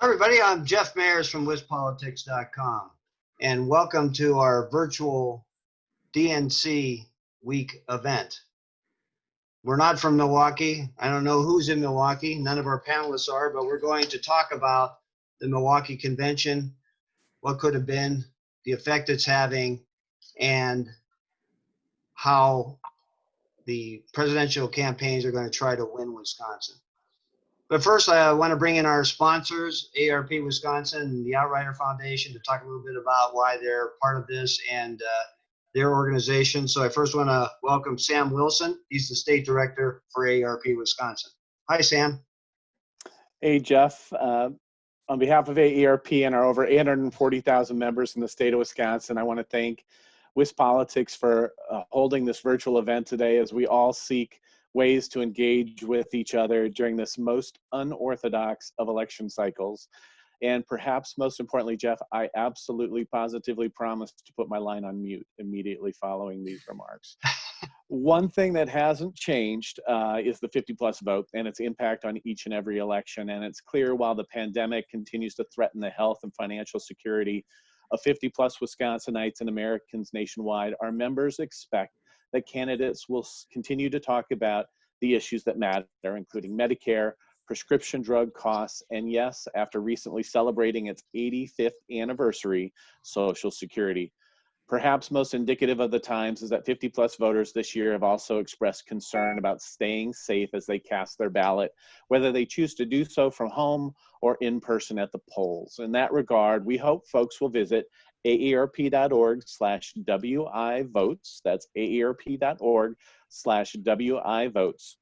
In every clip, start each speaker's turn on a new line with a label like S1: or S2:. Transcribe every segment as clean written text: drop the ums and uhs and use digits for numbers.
S1: Everybody, I'm Jeff Mayers from WisPolitics.com, and welcome to our virtual DNC week event. We're not from Milwaukee. I don't know who's in Milwaukee. None of our panelists are, but we're going to talk about the Milwaukee Convention, what could have been, the effect it's having, and how the presidential campaigns are going to try to win Wisconsin. But first, I want to bring in our sponsors, Aarp Wisconsin and the Outrider Foundation, to talk a little bit about why they're part of this and their organization. So I first want to welcome Sam Wilson. He's the state director for Aarp Wisconsin. Hi, Sam.
S2: Hey, Jeff. On behalf of AARP and our over 840,000 members in the state of Wisconsin, I want to thank WisPolitics for holding this virtual event today as we all seek ways to engage with each other during this most unorthodox of election cycles. And perhaps most importantly, Jeff, I absolutely positively promised to put my line on mute immediately following these remarks. One thing that hasn't changed is the 50-plus vote and its impact on each and every election. And it's clear while the pandemic continues to threaten the health and financial security of 50-plus Wisconsinites and Americans nationwide, our members expect that candidates will continue to talk about the issues that matter, including Medicare, prescription drug costs, and yes, after recently celebrating its 85th anniversary, Social Security. Perhaps most indicative of the times is that 50-plus voters this year have also expressed concern about staying safe as they cast their ballot, whether they choose to do so from home or in person at the polls. In that regard, we hope folks will visit aarp.org/WIVotes. That's aarp.org/WIVotes,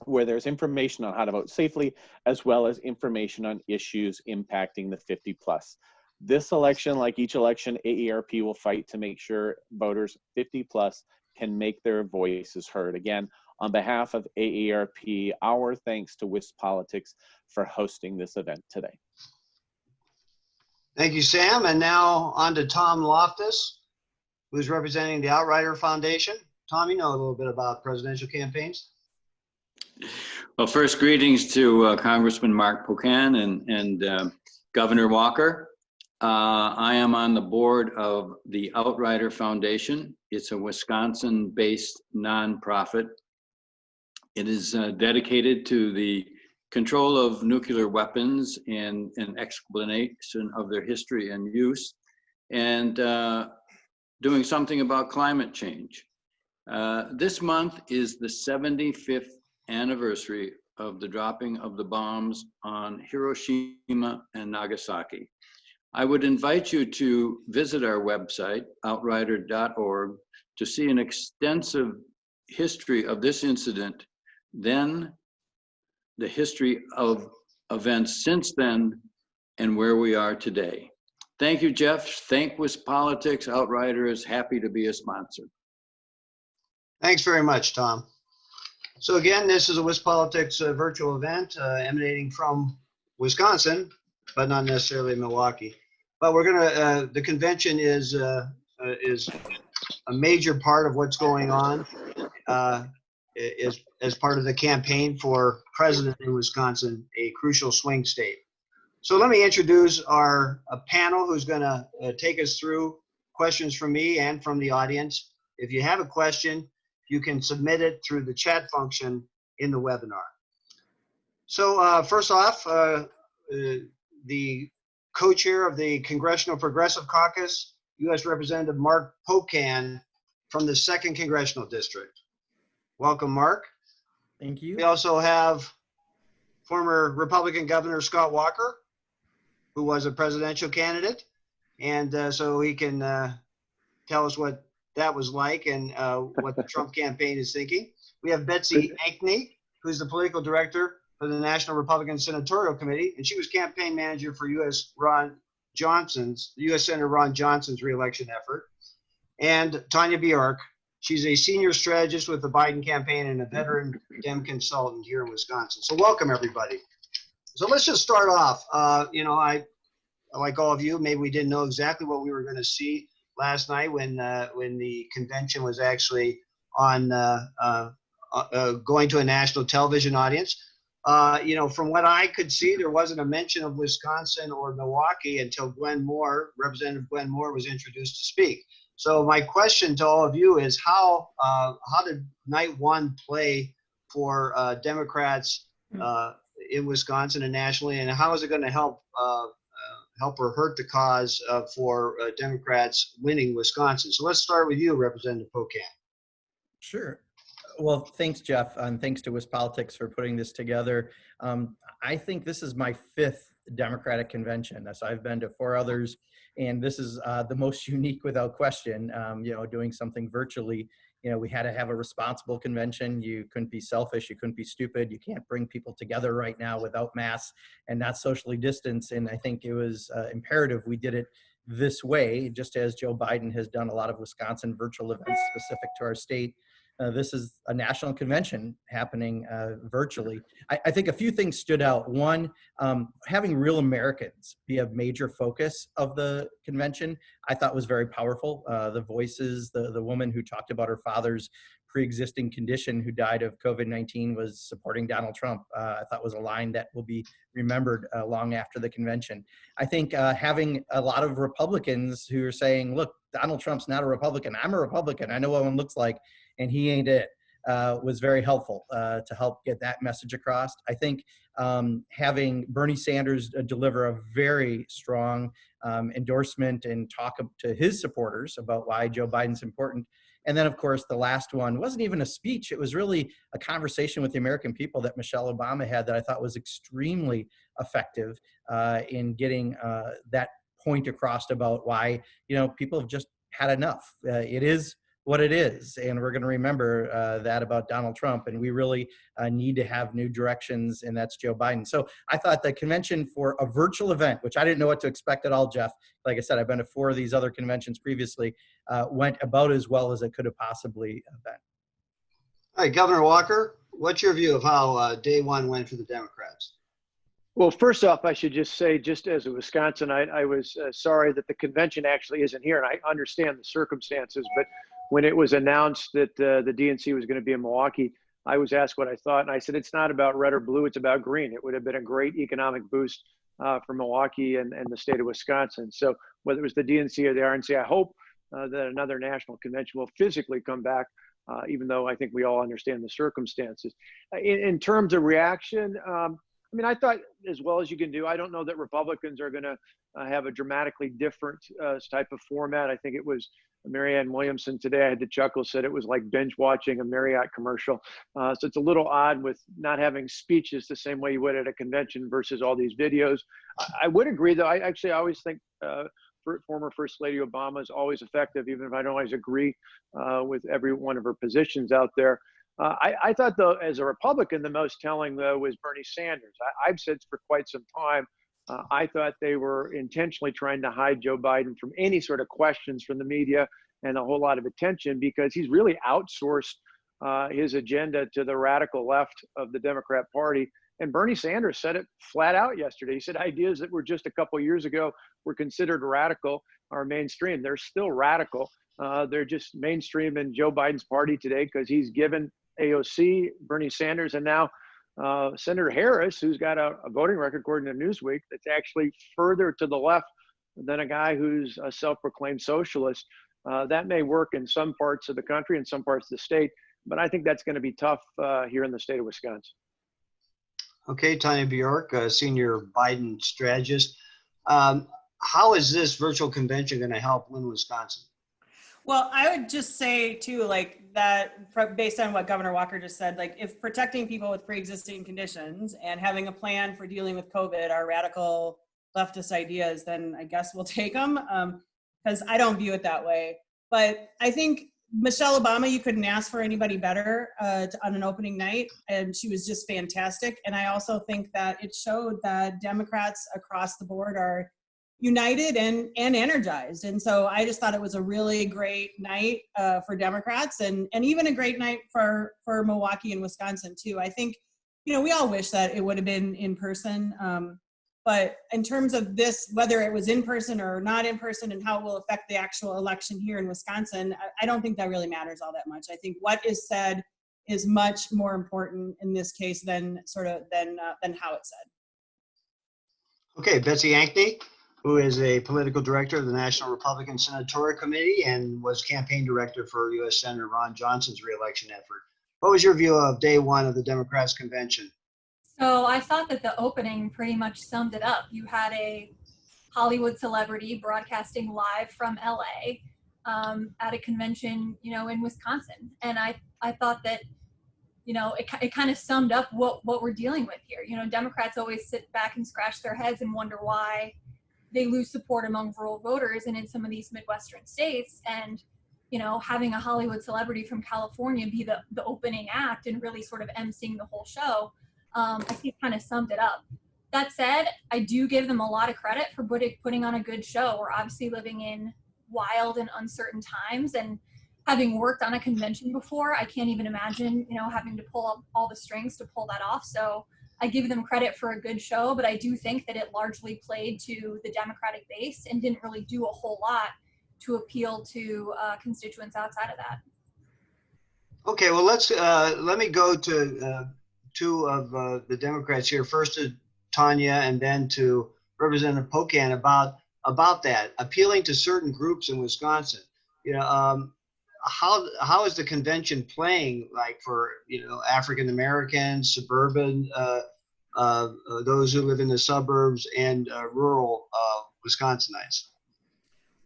S2: where there's information on how to vote safely, as well as information on issues impacting the 50-plus. This election, like each election, AARP will fight to make sure voters 50-plus can make their voices heard. Again, on behalf of AARP, our thanks to WisPolitics for hosting this event today.
S1: Thank you, Sam. And now on to Tom Loftus, who's representing the Outrider Foundation. Tom, you know a little bit about presidential campaigns.
S3: Well, first, greetings to Congressman Mark Pocan and Governor Walker. I am on the board of the Outrider Foundation. It's a Wisconsin-based nonprofit. It is dedicated to the control of nuclear weapons and an explanation of their history and use, and doing something about climate change. This month is the 75th anniversary of the dropping of the bombs on Hiroshima and Nagasaki. I would invite you to visit our website, outrider.org, to see an extensive history of this incident, then the history of events since then, and where we are today. Thank you, Jeff. Thank WisPolitics. Outrider is happy to be a sponsor.
S1: Thanks very much, Tom. So again, this is a WisPolitics virtual event emanating from Wisconsin, but not necessarily Milwaukee. But we're gonna, the convention is a major part of what's going on as part of the campaign for president in Wisconsin, a crucial swing state. So let me introduce our panel who's gonna take us through questions from me and from the audience. If you have a question, you can submit it through the chat function in the webinar. So first off, the co-chair of the Congressional Progressive Caucus, U.S. Representative Mark Pocan from the 2nd Congressional District. Welcome, Mark.
S4: Thank you.
S1: We also have former Republican Governor Scott Walker, who was a presidential candidate, and so he can tell us what that was like and what the Trump campaign is thinking. We have Betsy Ankney, who's the political director for the National Republican Senatorial Committee, and she was campaign manager for U.S. Senator Ron Johnson's reelection effort. And Tanya Bjork, she's a senior strategist with the Biden campaign and a veteran Dem consultant here in Wisconsin. So welcome, everybody. So let's just start off. You know, I, like all of you, maybe we didn't know exactly what we were going to see last night when the convention was actually on going to a national television audience. You know, from what I could see, there wasn't a mention of Wisconsin or Milwaukee until Representative Glenn Moore was introduced to speak. So my question to all of you is how did night one play for Democrats in Wisconsin and nationally, and how is it going to help or hurt the cause for Democrats winning Wisconsin? So let's start with you, Representative Pocan.
S4: Sure. Well, thanks, Jeff, and thanks to WisPolitics for putting this together. I think this is my 5th Democratic convention. So I've been to 4 others, and this is the most unique without question, you know, doing something virtually. You know, we had to have a responsible convention. You couldn't be selfish. You couldn't be stupid. You can't bring people together right now without masks and not socially distance. And I think it was imperative we did it this way, just as Joe Biden has done a lot of Wisconsin virtual events specific to our state. This is a national convention happening virtually. I think a few things stood out. One, having real Americans be a major focus of the convention, I thought was very powerful. The voices, the woman who talked about her father's pre-existing condition who died of COVID-19 was supporting Donald Trump. I thought was a line that will be remembered long after the convention. I think having a lot of Republicans who are saying, look, Donald Trump's not a Republican. I'm a Republican. I know what one looks like, and he ain't it, was very helpful to help get that message across. I think having Bernie Sanders deliver a very strong endorsement and talk to his supporters about why Joe Biden's important. And then, of course, the last one wasn't even a speech. It was really a conversation with the American people that Michelle Obama had that I thought was extremely effective in getting that point across about why, you know, people have just had enough. It is what it is, and we're going to remember that about Donald Trump, and we really need to have new directions, and that's Joe Biden. So I thought the convention for a virtual event, which I didn't know what to expect at all, Jeff, like I said, I've been to 4 of these other conventions previously, went about as well as it could have possibly been.
S1: All right, Governor Walker, what's your view of how day one went for the Democrats?
S5: Well, first off, I should just say, just as a Wisconsinite, I was sorry that the convention actually isn't here, and I understand the circumstances, but when it was announced that the DNC was going to be in Milwaukee, I was asked what I thought, and I said, it's not about red or blue, it's about green. It would have been a great economic boost for Milwaukee and the state of Wisconsin. So whether it was the DNC or the RNC, I hope that another national convention will physically come back, even though I think we all understand the circumstances. In terms of reaction, I mean, I thought as well as you can do. I don't know that Republicans are going to have a dramatically different type of format. I think it was Marianne Williamson today, I had to chuckle, said it was like binge watching a Marriott commercial. So it's a little odd with not having speeches the same way you would at a convention versus all these videos. I would agree, though. I always think former First Lady Obama is always effective, even if I don't always agree with every one of her positions out there. I thought, though, as a Republican, the most telling, though, was Bernie Sanders. I've said for quite some time, I thought they were intentionally trying to hide Joe Biden from any sort of questions from the media and a whole lot of attention, because he's really outsourced his agenda to the radical left of the Democrat Party. And Bernie Sanders said it flat out yesterday. He said ideas that were just a couple years ago were considered radical are mainstream. They're still radical. They're just mainstream in Joe Biden's party today because he's given AOC, Bernie Sanders, and now Senator Harris, who's got a voting record according to Newsweek that's actually further to the left than a guy who's a self-proclaimed socialist. That may work in some parts of the country and some parts of the state, but I think that's going to be tough here in the state of Wisconsin.
S1: Okay, Tanya Bjork, senior Biden strategist. How is this virtual convention going to help win Wisconsin?
S6: Well, I would just say too, like that, based on what Governor Walker just said, like if protecting people with pre-existing conditions and having a plan for dealing with COVID are radical leftist ideas, then I guess we'll take them, because I don't view it that way. But I think Michelle Obama, you couldn't ask for anybody better on an opening night, and she was just fantastic. And I also think that it showed that Democrats across the board are united and energized. And so I just thought it was a really great night for Democrats, and even a great night for Milwaukee and Wisconsin too. I think, you know, we all wish that it would have been in person. But in terms of this, whether it was in person or not in person and how it will affect the actual election here in Wisconsin, I don't think that really matters all that much. I think what is said is much more important in this case than how it's said.
S1: Okay, Betsy Ankney, who is a political director of the National Republican Senatorial Committee and was campaign director for U.S. Senator Ron Johnson's reelection effort. What was your view of day one of the Democrats' convention?
S7: So I thought that the opening pretty much summed it up. You had a Hollywood celebrity broadcasting live from LA at a convention, in Wisconsin. And I thought that, it kind of summed up what we're dealing with here. Democrats always sit back and scratch their heads and wonder why they lose support among rural voters and in some of these Midwestern states. And, having a Hollywood celebrity from California be the opening act and really sort of emceeing the whole show, I think kind of summed it up. That said, I do give them a lot of credit for putting on a good show. We're obviously living in wild and uncertain times, and having worked on a convention before, I can't even imagine, having to pull up all the strings to pull that off. So I give them credit for a good show, but I do think that it largely played to the Democratic base and didn't really do a whole lot to appeal to constituents outside of that.
S1: Okay, well, let me go to two of the Democrats here. First to Tanya and then to Representative Pocan about that, appealing to certain groups in Wisconsin. How is the convention playing, like, for African Americans, suburban, those who live in the suburbs, and rural Wisconsinites?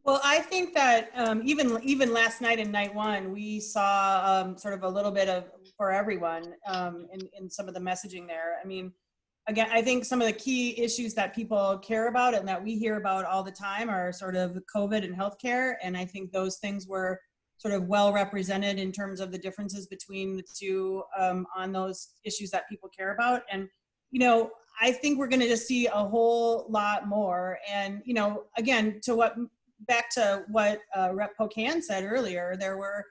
S6: Well, I think that even last night in night one, we saw sort of a little bit of for everyone in some of the messaging there. I mean, again, I think some of the key issues that people care about and that we hear about all the time are sort of COVID and healthcare. And I think those things were sort of well represented in terms of the differences between the two on those issues that people care about. And, I think we're going to just see a whole lot more. And, again, back to what Rep. Pocan said earlier, there were,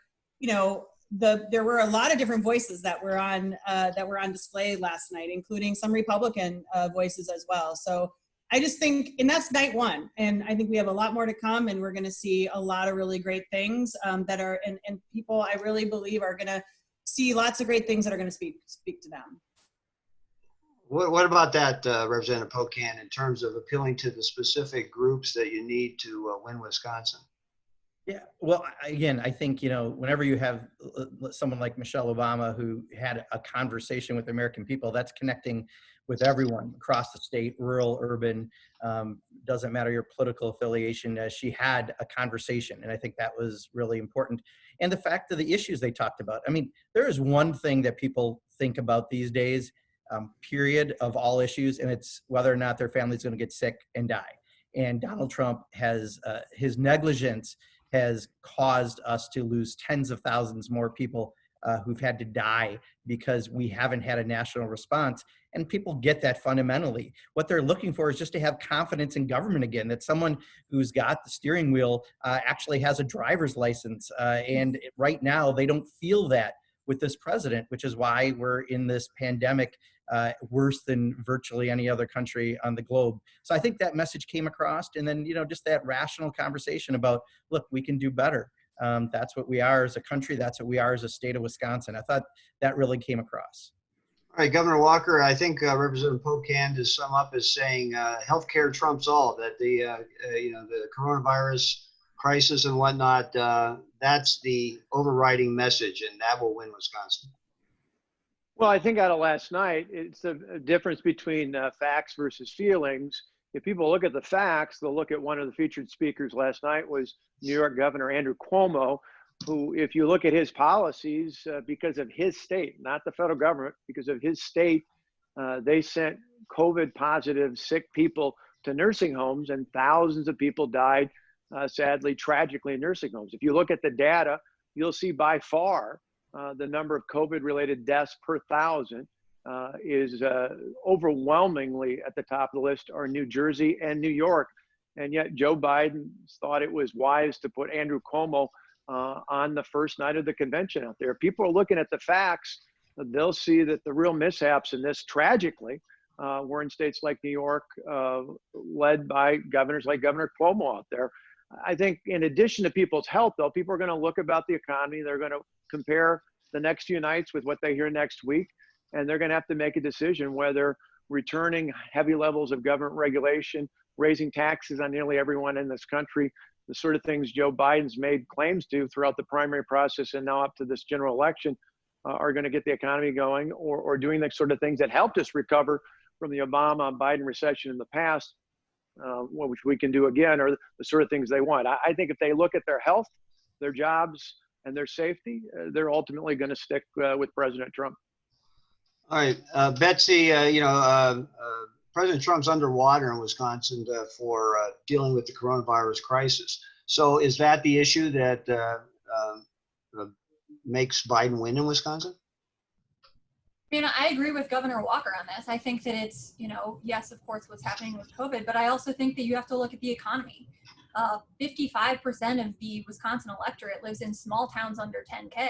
S6: there were a lot of different voices that were on display last night, including some Republican voices as well. So I just think, and that's night one, and I think we have a lot more to come, and we're going to see a lot of really great things that are, and people I really believe are going to see lots of great things that are going to speak to them.
S1: What about that, Representative Pocan, in terms of appealing to the specific groups that you need to win Wisconsin?
S4: Yeah, well, again, I think, whenever you have someone like Michelle Obama who had a conversation with the American people, that's connecting with everyone across the state, rural, urban, doesn't matter your political affiliation. She had a conversation, and I think that was really important. And the fact of the issues they talked about. I mean, there is one thing that people think about these days, period, of all issues, and it's whether or not their family's going to get sick and die. And Donald Trump has, his negligence has caused us to lose tens of thousands more people who've had to die because we haven't had a national response. And people get that fundamentally. What they're looking for is just to have confidence in government again, that someone who's got the steering wheel actually has a driver's license. And right now, they don't feel that with this president, which is why we're in this pandemic worse than virtually any other country on the globe. So I think that message came across, and then, just that rational conversation about, look, we can do better. That's what we are as a country. That's what we are as a state of Wisconsin. I thought that really came across.
S1: All right, Governor Walker, I think Representative Pocan to sum up is saying healthcare trumps all, that the coronavirus crisis and whatnot, that's the overriding message, and that will win Wisconsin.
S5: Well, I think out of last night, it's a difference between facts versus feelings. If people look at the facts, they'll look at one of the featured speakers last night was New York Governor Andrew Cuomo, who, if you look at his policies, because of his state, not the federal government, because of his state, they sent COVID positive sick people to nursing homes, and thousands of people died, sadly, tragically, in nursing homes. If you look at the data, you'll see by far the number of COVID-related deaths per thousand is overwhelmingly at the top of the list are New Jersey and New York. And yet Joe Biden thought it was wise to put Andrew Cuomo on the first night of the convention out there. People are looking at the facts. They'll see that the real mishaps in this, tragically, were in states like New York, led by governors like Governor Cuomo out there. I think in addition to people's health, though, people are going to look about the economy. They're going to compare the next few nights with what they hear next week, and they're going to have to make a decision whether returning heavy levels of government regulation, raising taxes on nearly everyone in this country, the sort of things Joe Biden's made claims to throughout the primary process and now up to this general election, are going to get the economy going, or doing the sort of things that helped us recover from the Obama-Biden recession in the past, which we can do again, are the sort of things they want. I think if they look at their health, their jobs, and their safety, they're ultimately going to stick with President Trump.
S1: All right, Betsy, President Trump's underwater in Wisconsin for dealing with the coronavirus crisis. So is that the issue that makes Biden win in Wisconsin?
S7: I agree with Governor Walker on this. I think that it's, yes, of course, what's happening with COVID, but I also think that you have to look at the economy. 55% of the Wisconsin electorate lives in small towns under 10K.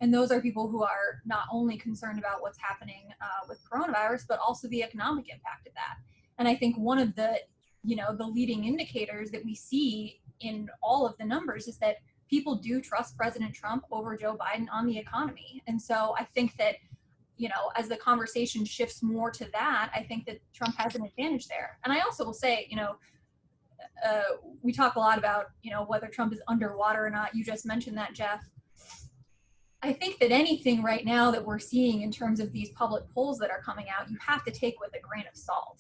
S7: And those are people who are not only concerned about what's happening with coronavirus, but also the economic impact of that. And I think one of the, the leading indicators that we see in all of the numbers is that people do trust President Trump over Joe Biden on the economy. And so I think that, as the conversation shifts more to that, I think that Trump has an advantage there. And I also will say, we talk a lot about, whether Trump is underwater or not. You just mentioned that, Jeff. I think that anything right now that we're seeing in terms of these public polls that are coming out, you have to take with a grain of salt.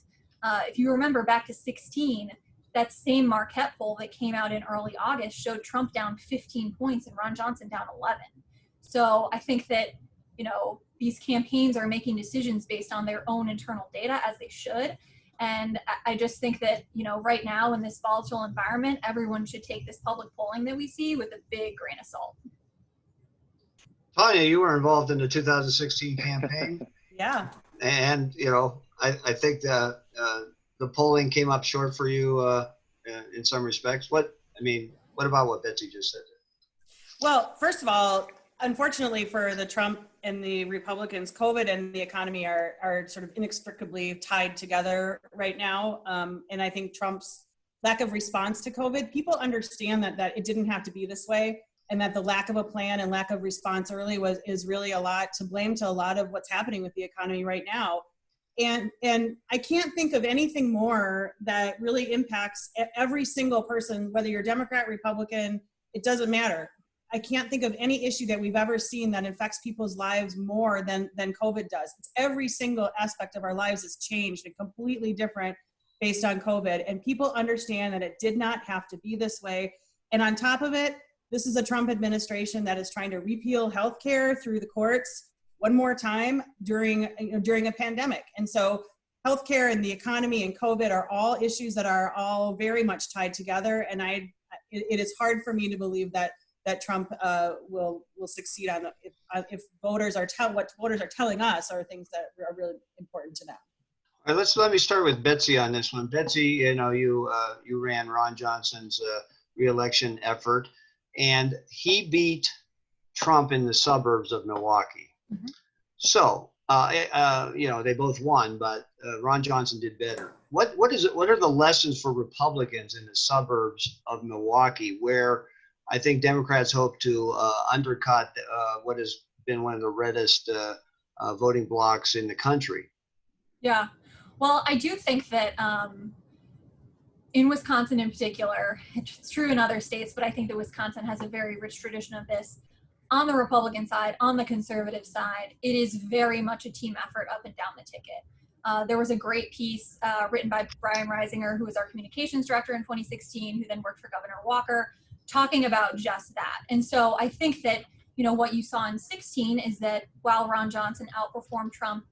S7: If you remember back to 2016, that same Marquette poll that came out in early August showed Trump down 15 points and Ron Johnson down 11. So I think that, these campaigns are making decisions based on their own internal data, as they should. And I just think that, right now in this volatile environment, everyone should take this public polling that we see with a big grain of salt.
S1: Tanya, you were involved in the 2016 campaign.
S6: Yeah.
S1: And, I think the polling came up short for you in some respects. What about what Betsy just said?
S6: Well, first of all, unfortunately for the Trump and the Republicans, COVID and the economy are sort of inextricably tied together right now. And I think Trump's lack of response to COVID, people understand that it didn't have to be this way, and that the lack of a plan and lack of response early is really a lot to blame to a lot of what's happening with the economy right now. And I can't think of anything more that really impacts every single person, whether you're Democrat, Republican, it doesn't matter. I can't think of any issue that we've ever seen that affects people's lives more than COVID does. It's every single aspect of our lives has changed and completely different based on COVID. And people understand that it did not have to be this way. And on top of it, this is a Trump administration that is trying to repeal healthcare through the courts one more time during a pandemic. And so healthcare and the economy and COVID are all issues that are all very much tied together. And it is hard for me to believe that Trump will succeed on if voters are what voters are telling us are things that are really important to them.
S1: All right, let me start with Betsy on this one. Betsy, you ran Ron Johnson's reelection effort, and he beat Trump in the suburbs of Milwaukee. Mm-hmm. So they both won, but Ron Johnson did better. What are the lessons for Republicans in the suburbs of Milwaukee, where I think Democrats hope to undercut what has been one of the reddest voting blocks in the country?
S7: Yeah, well, I do think that in Wisconsin in particular, it's true in other states, but I think that Wisconsin has a very rich tradition of this. On the Republican side, on the conservative side, it is very much a team effort up and down the ticket. There was a great piece written by Brian Reisinger, who was our communications director in 2016, who then worked for Governor Walker, talking about just that. And so I think that, what you saw in 2016 is that while Ron Johnson outperformed Trump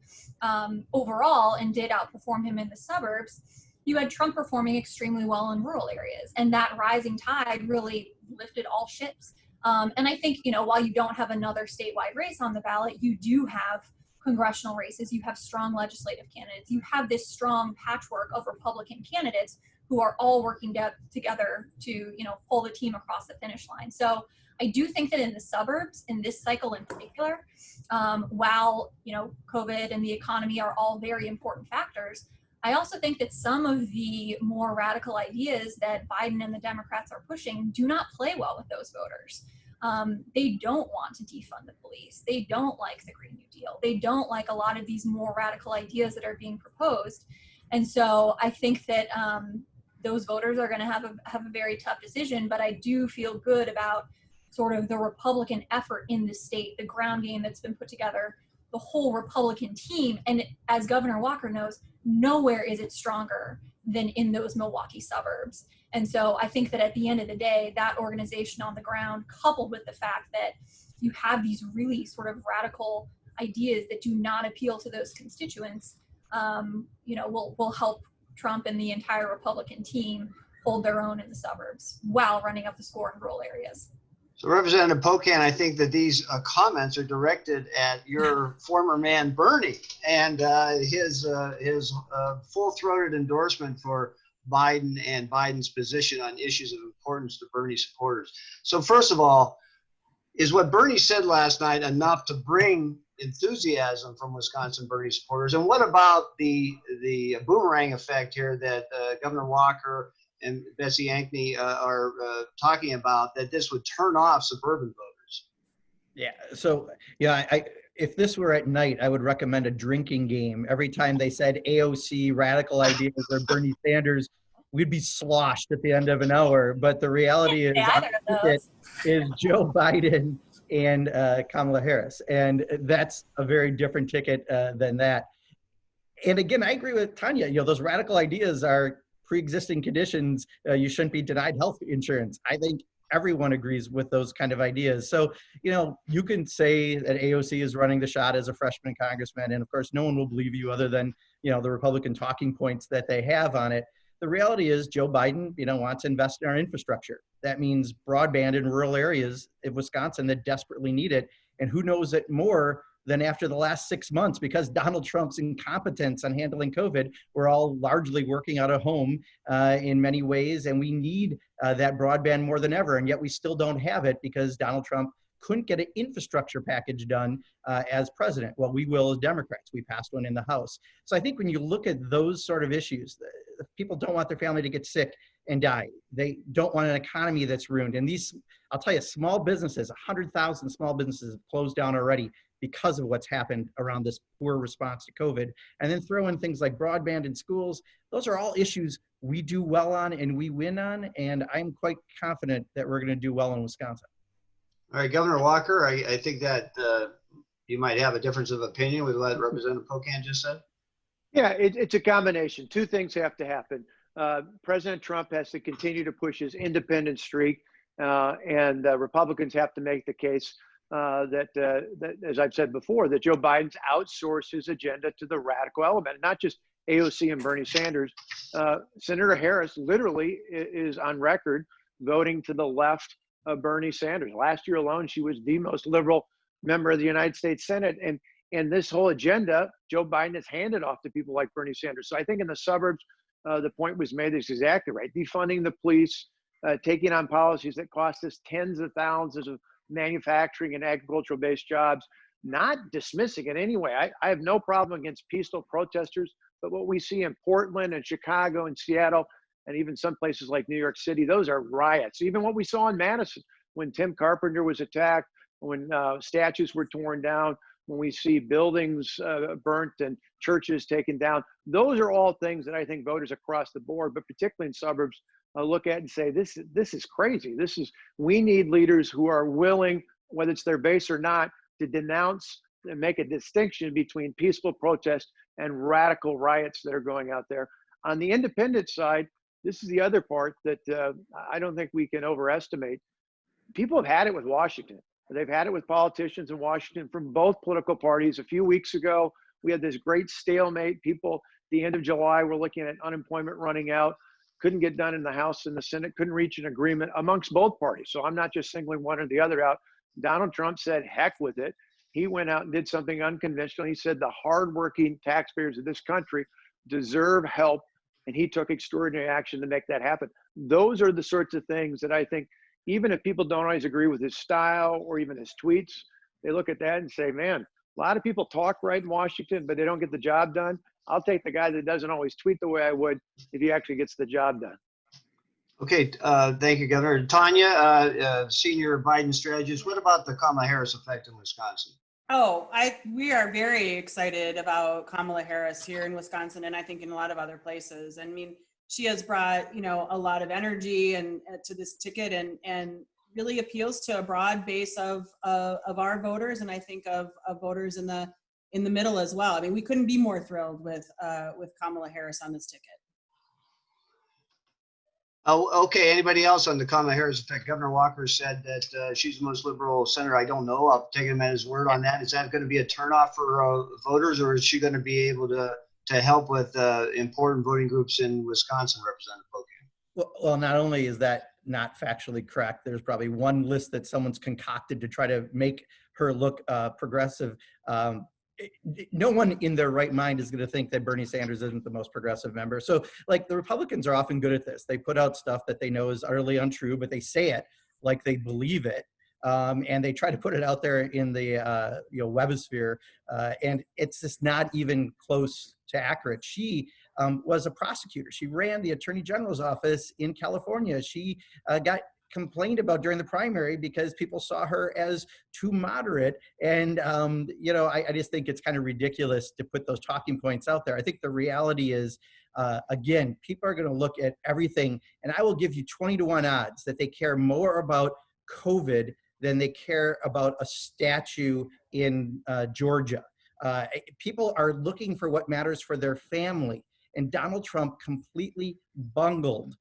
S7: overall and did outperform him in the suburbs, you had Trump performing extremely well in rural areas. And that rising tide really lifted all ships. And I think, while you don't have another statewide race on the ballot, you do have congressional races, you have strong legislative candidates, you have this strong patchwork of Republican candidates who are all working together to, pull the team across the finish line. So I do think that in the suburbs, in this cycle in particular, while, COVID and the economy are all very important factors, I also think that some of the more radical ideas that Biden and the Democrats are pushing do not play well with those voters. They don't want to defund the police. They don't like the Green New Deal. They don't like a lot of these more radical ideas that are being proposed. And so I think that those voters are going to have a very tough decision, but I do feel good about sort of the Republican effort in the state, the ground game that's been put together, the whole Republican team. And as Governor Walker knows, nowhere is it stronger than in those Milwaukee suburbs. And so I think that at the end of the day, that organization on the ground, coupled with the fact that you have these really sort of radical ideas that do not appeal to those constituents, will help Trump and the entire Republican team hold their own in the suburbs while running up the score in rural areas.
S1: So Representative Pocan, I think that these comments are directed at your former man, Bernie, and his full-throated endorsement for Biden and Biden's position on issues of importance to Bernie supporters. So first of all, is what Bernie said last night enough to bring enthusiasm from Wisconsin Bernie supporters? And what about the boomerang effect here that Governor Walker and Betsy Ankney are talking about, that this would turn off suburban voters?
S4: Yeah. So, yeah, if this were at night, I would recommend a drinking game. Every time they said AOC, radical ideas, or Bernie Sanders, we'd be sloshed at the end of an hour. But the reality is Joe Biden and Kamala Harris. And that's a very different ticket than that. And again, I agree with Tanya. Those radical ideas are pre-existing conditions. You shouldn't be denied health insurance. I think everyone agrees with those kind of ideas. So, you can say that AOC is running the shot as a freshman congressman, and of course, no one will believe you other than, the Republican talking points that they have on it. The reality is Joe Biden, wants to invest in our infrastructure. That means broadband in rural areas of Wisconsin that desperately need it. And who knows it more than after the last 6 months, because Donald Trump's incompetence on handling COVID, we're all largely working out of home in many ways, and we need that broadband more than ever, and yet we still don't have it because Donald Trump couldn't get an infrastructure package done as president. Well, we will as Democrats. We passed one in the House. So I think when you look at those sort of issues, people don't want their family to get sick and die. They don't want an economy that's ruined. And these, I'll tell you, small businesses, 100,000 small businesses have closed down already because of what's happened around this poor response to COVID. And then throw in things like broadband in schools. Those are all issues we do well on and we win on. And I'm quite confident that we're going to do well in Wisconsin.
S1: All right, Governor Walker, I think that you might have a difference of opinion with what Representative Pocan just said.
S5: Yeah, it's a combination. Two things have to happen. President Trump has to continue to push his independent streak, and Republicans have to make the case that, as I've said before, that Joe Biden's outsourced his agenda to the radical element, not just AOC and Bernie Sanders. Senator Harris literally is on record voting to the left of Bernie Sanders. Last year alone, she was the most liberal member of the United States Senate. And this whole agenda, Joe Biden has handed off to people like Bernie Sanders. So I think in the suburbs, the point was made, that's exactly right. Defunding the police, taking on policies that cost us tens of thousands of manufacturing and agricultural based jobs, not dismissing it anyway. I have no problem against peaceful protesters, but what we see in Portland and Chicago and Seattle, and even some places like New York City, those are riots. Even what we saw in Madison, when Tim Carpenter was attacked, when statues were torn down, when we see buildings burnt and churches taken down, those are all things that I think voters across the board, but particularly in suburbs, look at and say, this is crazy. We need leaders who are willing, whether it's their base or not, to denounce and make a distinction between peaceful protest and radical riots that are going out there. On the independent side, this is the other part that I don't think we can overestimate. People have had it with Washington. They've had it with politicians in Washington from both political parties. A few weeks ago, we had this great stalemate. People at the end of July were looking at unemployment running out, couldn't get done in the House and the Senate, couldn't reach an agreement amongst both parties. So I'm not just singling one or the other out. Donald Trump said, heck with it. He went out and did something unconventional. He said the hardworking taxpayers of this country deserve help, and he took extraordinary action to make that happen. Those are the sorts of things that I think, even if people don't always agree with his style or even his tweets, they look at that and say, man, a lot of people talk right in Washington, but they don't get the job done. I'll take the guy that doesn't always tweet the way I would if he actually gets the job done.
S1: Okay, thank you, Governor. Tanya, senior Biden strategist, what about the Kamala Harris effect in Wisconsin?
S6: Oh, we are very excited about Kamala Harris here in Wisconsin, and I think in a lot of other places. I mean, she has brought, a lot of energy and to this ticket, and really appeals to a broad base of our voters, and I think of voters in the middle as well. I mean, we couldn't be more thrilled with Kamala Harris on this ticket.
S1: Oh, okay. Anybody else on the Kamala Harris effect? Governor Walker said that she's the most liberal senator. I don't know. I'll take him at his word on that. Is that going to be a turnoff for voters, or is she going to be able to help with important voting groups in Wisconsin, Representative Pocan?
S4: Well, not only is that not factually correct, there's probably one list that someone's concocted to try to make her look progressive. No one in their right mind is going to think that Bernie Sanders isn't the most progressive member. So like the Republicans are often good at this. They put out stuff that they know is utterly untrue, but they say it like they believe it. And they try to put it out there in the webosphere, and it's just not even close to accurate. She was a prosecutor. She ran the Attorney General's office in California. She got complained about during the primary because people saw her as too moderate. And, I just think it's kind of ridiculous to put those talking points out there. I think the reality is, again, people are going to look at everything, and I will give you 20-to-1 odds that they care more about COVID than they care about a statue in Georgia. People are looking for what matters for their family. And Donald Trump completely bungled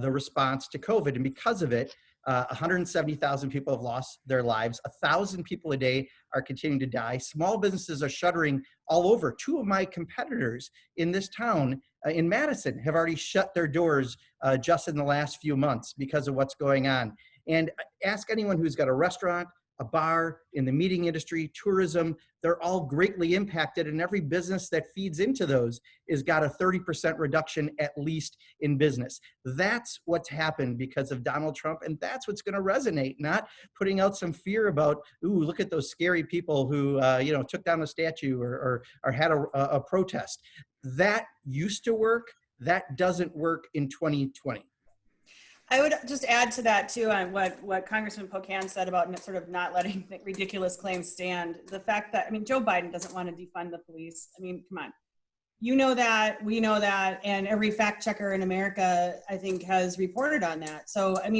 S4: the response to COVID. And because of it, 170,000 people have lost their lives. 1,000 people a day are continuing to die. Small businesses are shuttering all over. Two of my competitors in this town, in Madison, have already shut their doors just in the last few months because of what's going on. And ask anyone who's got a restaurant, a bar, in the meeting industry, tourism, they're all greatly impacted, and every business that feeds into those has got a 30% reduction at least in business. That's what's happened because of Donald Trump, and that's what's going to resonate, not putting out some fear about, ooh, look at those scary people who took down a statue or had a protest. That used to work. That doesn't work in 2020.
S6: I would just add to that too on what Congressman Pocan said about sort of not letting ridiculous claims stand. The fact that, Joe Biden doesn't want to defund the police. Come on. You know that, we know that, and every fact checker in America, I think, has reported on that. So, I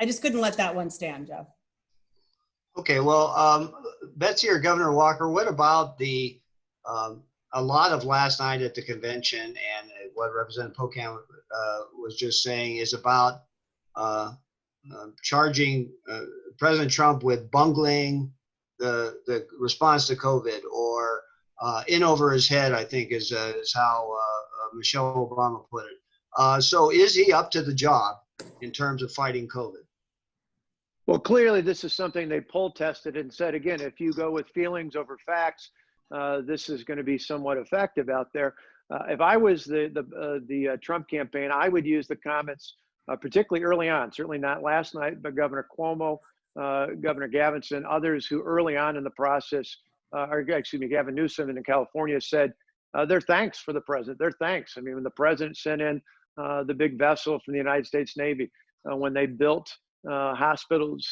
S6: just couldn't let that one stand, Jeff.
S1: Okay, well, Betsy or Governor Walker, what about a lot of last night at the convention and what Representative Pocan was just saying is about charging President Trump with bungling the response to COVID, or in over his head, I think is how Michelle Obama put it. So is he up to the job in terms of fighting COVID?
S5: Well, clearly this is something they poll tested and said, again, if you go with feelings over facts, this is going to be somewhat effective out there. If I was the Trump campaign, I would use the comments, particularly early on, certainly not last night, but Governor Cuomo, Governor Gavinson, others who early on in the process, Gavin Newsom in California said their thanks for the president, their thanks. When the president sent in the big vessel from the United States Navy, when they built hospitals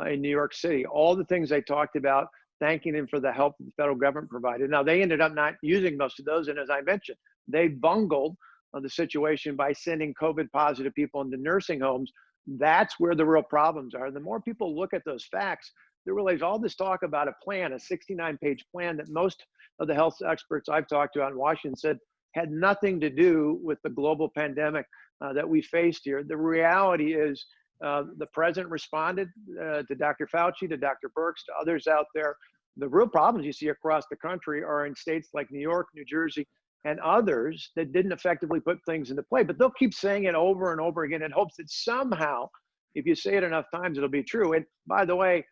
S5: in New York City, all the things they talked about, thanking him for the help the federal government provided. Now, they ended up not using most of those. And as I mentioned, they bungled the situation by sending COVID positive people into nursing homes. That's where the real problems are. The more people look at those facts, they realize all this talk about a plan, a 69-page plan that most of the health experts I've talked to out in Washington said had nothing to do with the global pandemic that we faced here. The reality is the president responded to Dr. Fauci, to Dr. Birx, to others out there. The real problems you see across the country are in states like New York, New Jersey, and others that didn't effectively put things into play. But they'll keep saying it over and over again in hopes that somehow, if you say it enough times, it'll be true. And by the way,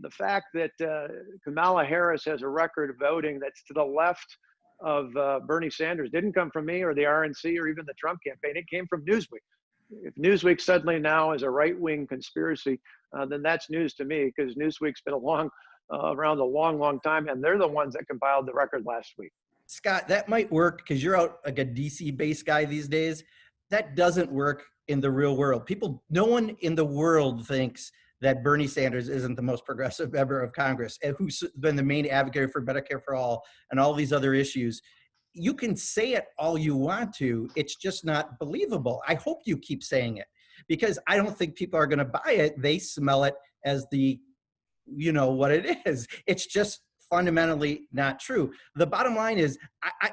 S5: the fact that Kamala Harris has a record of voting that's to the left of Bernie Sanders didn't come from me or the RNC or even the Trump campaign. It came from Newsweek. If Newsweek suddenly now is a right-wing conspiracy, then that's news to me, because Newsweek's been around a long time, and they're the ones that compiled the record last week.
S4: Scott, that might work because you're out like a DC-based guy these days. that doesn't work in the real world. No one in the world thinks that Bernie Sanders isn't the most progressive member of Congress, and who's been the main advocate for Medicare for all and all these other issues. You can say it all you want to, it's just not believable. I hope you keep saying it, because I don't think people are going to buy it. They smell it as what it is. It's just fundamentally not true. The bottom line is,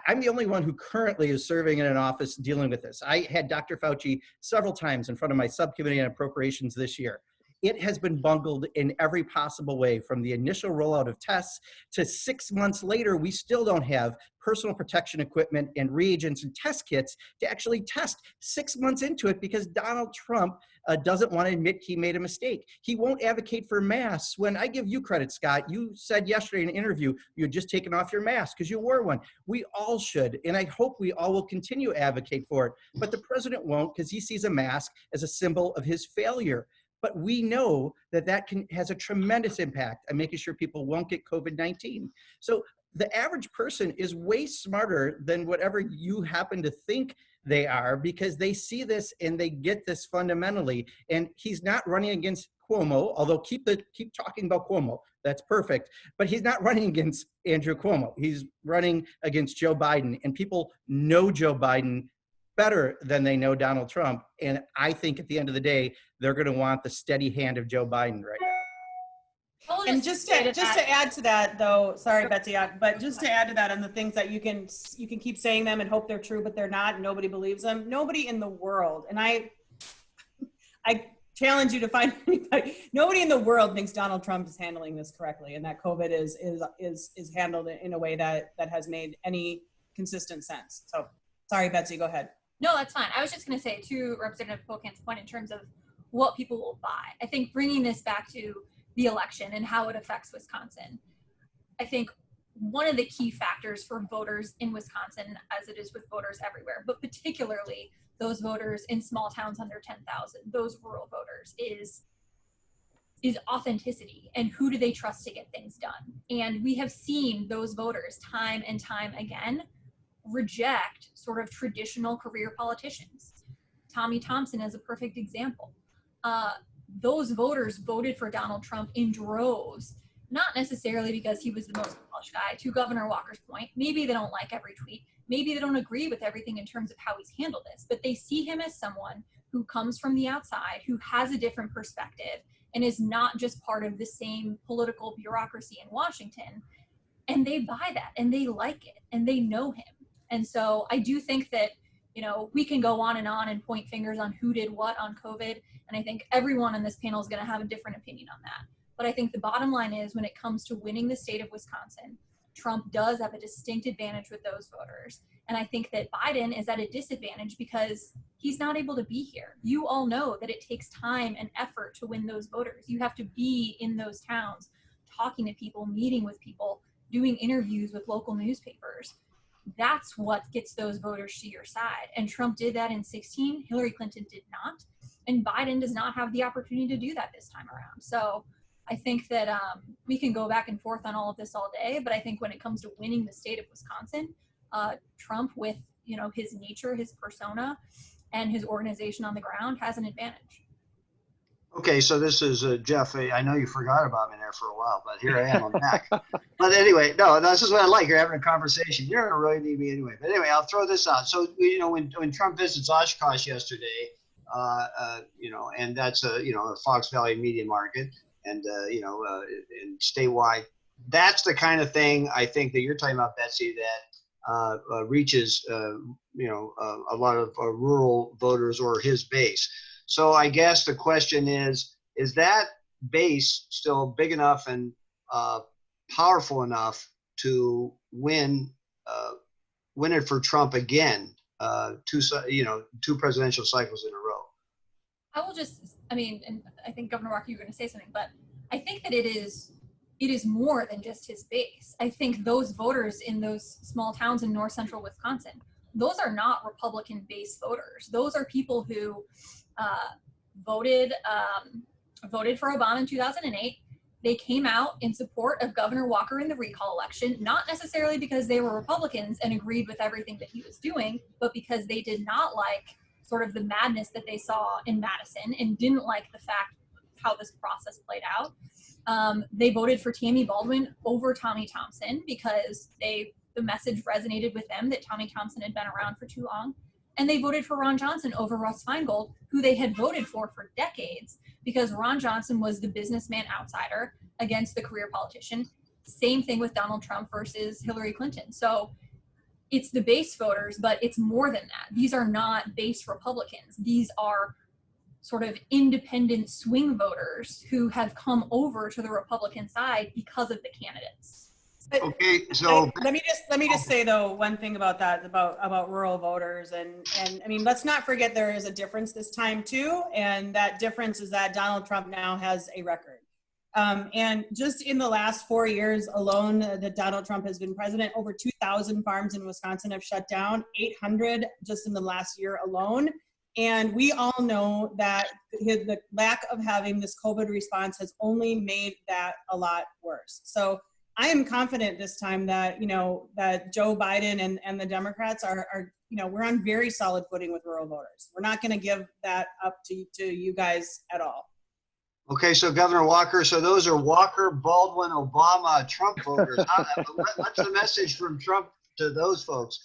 S4: I'm the only one who currently is serving in an office dealing with this. I had Dr. Fauci several times in front of my subcommittee on appropriations this year. It has been bungled in every possible way, from the initial rollout of tests to 6 months later, we still don't have personal protection equipment and reagents and test kits to actually test 6 months into it, because Donald Trump doesn't want to admit he made a mistake. He won't advocate for masks. When I give you credit, Scott, you said yesterday in an interview, you had just taken off your mask because you wore one. We all should, and I hope we all will continue to advocate for it. But the president won't, because he sees a mask as a symbol of his failure. But we know that has a tremendous impact on making sure people won't get COVID-19. So the average person is way smarter than whatever you happen to think they are, because they see this and they get this fundamentally. And he's not running against Cuomo, although keep talking about Cuomo. That's perfect. But he's not running against Andrew Cuomo. He's running against Joe Biden. And people know Joe Biden better than they know Donald Trump. And I think at the end of the day, they're going to want the steady hand of Joe Biden right now.
S6: And just to add to that, though, sorry, Betsy, but just to add to that, on the things that you can keep saying them and hope they're true, but they're not, and nobody believes them. Nobody in the world, and I challenge you to find anybody. Nobody in the world thinks Donald Trump is handling this correctly, and that COVID is handled in a way that has made any consistent sense. So, sorry, Betsy, go ahead.
S7: No, that's fine. I was just going to say, to Representative Pocan's point in terms of what people will buy, I think bringing this back to the election and how it affects Wisconsin, I think one of the key factors for voters in Wisconsin, as it is with voters everywhere, but particularly those voters in small towns under 10,000, those rural voters, is authenticity, and who do they trust to get things done. And we have seen those voters time and time again reject sort of traditional career politicians. Tommy Thompson is a perfect example. Those voters voted for Donald Trump in droves, not necessarily because he was the most polished guy. To Governor Walker's point, maybe they don't like every tweet, maybe they don't agree with everything in terms of how he's handled this, but they see him as someone who comes from the outside, who has a different perspective, and is not just part of the same political bureaucracy in Washington. And they buy that, and they like it, and they know him. And so I do think that, we can go on and point fingers on who did what on COVID. And I think everyone on this panel is going to have a different opinion on that. But I think the bottom line is, when it comes to winning the state of Wisconsin, Trump does have a distinct advantage with those voters. And I think that Biden is at a disadvantage because he's not able to be here. You all know that it takes time and effort to win those voters. You have to be in those towns, talking to people, meeting with people, doing interviews with local newspapers. That's what gets those voters to your side. And Trump did that in 2016. Hillary Clinton did not. And Biden does not have the opportunity to do that this time around. So I think that we can go back and forth on all of this all day. But I think when it comes to winning the state of Wisconsin, Trump, with his nature, his persona, and his organization on the ground, has an advantage.
S1: Okay, so this is Jeff. I know you forgot about me there for a while, but here I am. I'm back. But anyway, no, this is what I like. You're having a conversation. You don't really need me anyway. But anyway, I'll throw this out. So when Trump visits Oshkosh yesterday, and that's a Fox Valley media market, and and statewide, that's the kind of thing I think that you're talking about, Betsy, that reaches a lot of rural voters or his base. So I guess the question is that base still big enough and powerful enough to win it for Trump again, two presidential cycles in a row?
S7: I will and I think Governor Walker, you were going to say something, but I think that it is more than just his base. I think those voters in those small towns in north central Wisconsin, those are not Republican-based voters. Those are people who voted for Obama in 2008. They came out in support of Governor Walker in the recall election, not necessarily because they were Republicans and agreed with everything that he was doing, but because they did not like sort of the madness that they saw in Madison and didn't like the fact how this process played out. They voted for Tammy Baldwin over Tommy Thompson because the message resonated with them that Tommy Thompson had been around for too long. And they voted for Ron Johnson over Russ Feingold, who they had voted for decades, because Ron Johnson was the businessman outsider against the career politician. Same thing with Donald Trump versus Hillary Clinton. So it's the base voters, but it's more than that. These are not base Republicans. These are sort of independent swing voters who have come over to the Republican side because of the candidates.
S1: Okay, so
S6: let me just say though one thing about that, about rural voters, and I mean, let's not forget there is a difference this time too, and that difference is that Donald Trump now has a record. And just in the last 4 years alone that Donald Trump has been president, over 2,000 farms in Wisconsin have shut down, 800 just in the last year alone. And we all know that the lack of having this COVID response has only made that a lot worse. So I am confident this time that, that Joe Biden and the Democrats are, we're on very solid footing with rural voters. We're not going to give that up to you guys at all.
S1: okay, so Governor Walker, so those are Walker, Baldwin, Obama, Trump voters. What's the message from Trump to those folks?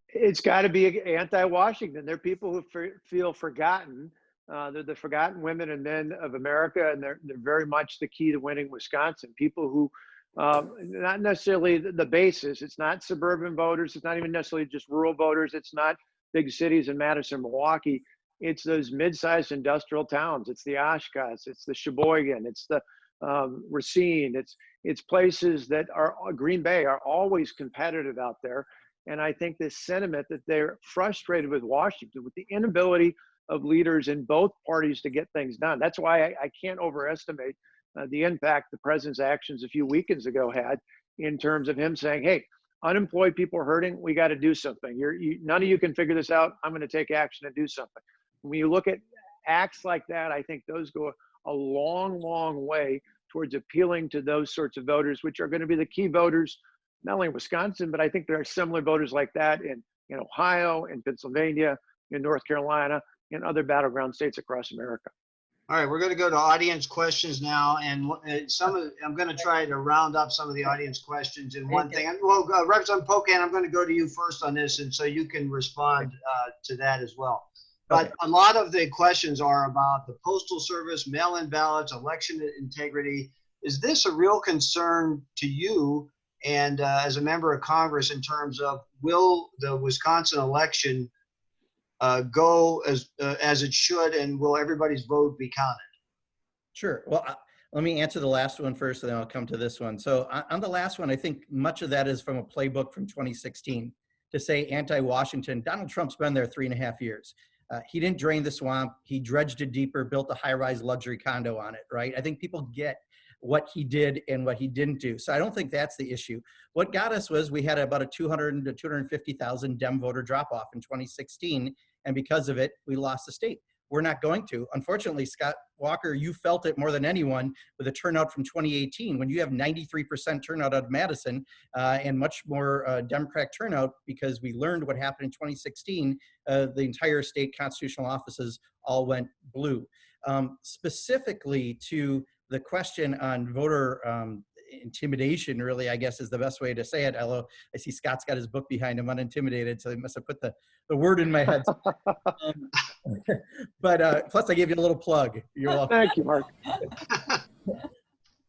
S5: It's got to be anti-Washington. They're people who feel forgotten. They're the forgotten women and men of America, and they're very much the key to winning Wisconsin. People who, not necessarily the basis. It's not suburban voters. It's not even necessarily just rural voters. It's not big cities in Madison, Milwaukee. It's those mid-sized industrial towns. It's the Oshkosh. It's the Sheboygan. It's the Racine. It's places that are Green Bay are always competitive out there. And I think this sentiment that they're frustrated with Washington, with the inability of leaders in both parties to get things done. That's why I can't overestimate the impact the president's actions a few weekends ago had in terms of him saying, hey, unemployed people are hurting. We got to do something. None of you can figure this out. I'm going to take action and do something. When you look at acts like that, I think those go a long, long way towards appealing to those sorts of voters, which are going to be the key voters, not only in Wisconsin, but I think there are similar voters like that in Ohio, in Pennsylvania, in North Carolina, and other battleground states across America.
S1: All right, we're going to go to audience questions now, and I'm going to try to round up some of the audience questions in one thing. Well, Representative Pocan, I'm going to go to you first on this, and so you can respond to that as well. But a lot of the questions are about the Postal Service, mail-in ballots, election integrity. Is this a real concern to you and as a member of Congress in terms of will the Wisconsin election go as it should, and will everybody's vote be counted?
S4: Sure. Well, let me answer the last one first, and then I'll come to this one. So on the last one, I think much of that is from a playbook from 2016 to say anti-Washington. Donald Trump's been there 3.5 years. He didn't drain the swamp. He dredged it deeper, built a high-rise luxury condo on it, right? I think people get what he did and what he didn't do. So I don't think that's the issue. What got us was we had about a 200 to 250,000 Dem voter drop-off in 2016, and because of it, we lost the state. We're not going to. Unfortunately, Scott Walker, you felt it more than anyone with a turnout from 2018. When you have 93% turnout out of Madison and much more Democratic turnout, because we learned what happened in 2016, the entire state constitutional offices all went blue. Specifically to the question on voter intimidation, really, I guess is the best way to say it. Although I see Scott's got his book behind him, Unintimidated, so he must have put the word in my head. But plus I gave you a little plug. You're welcome.
S5: Thank you, Mark.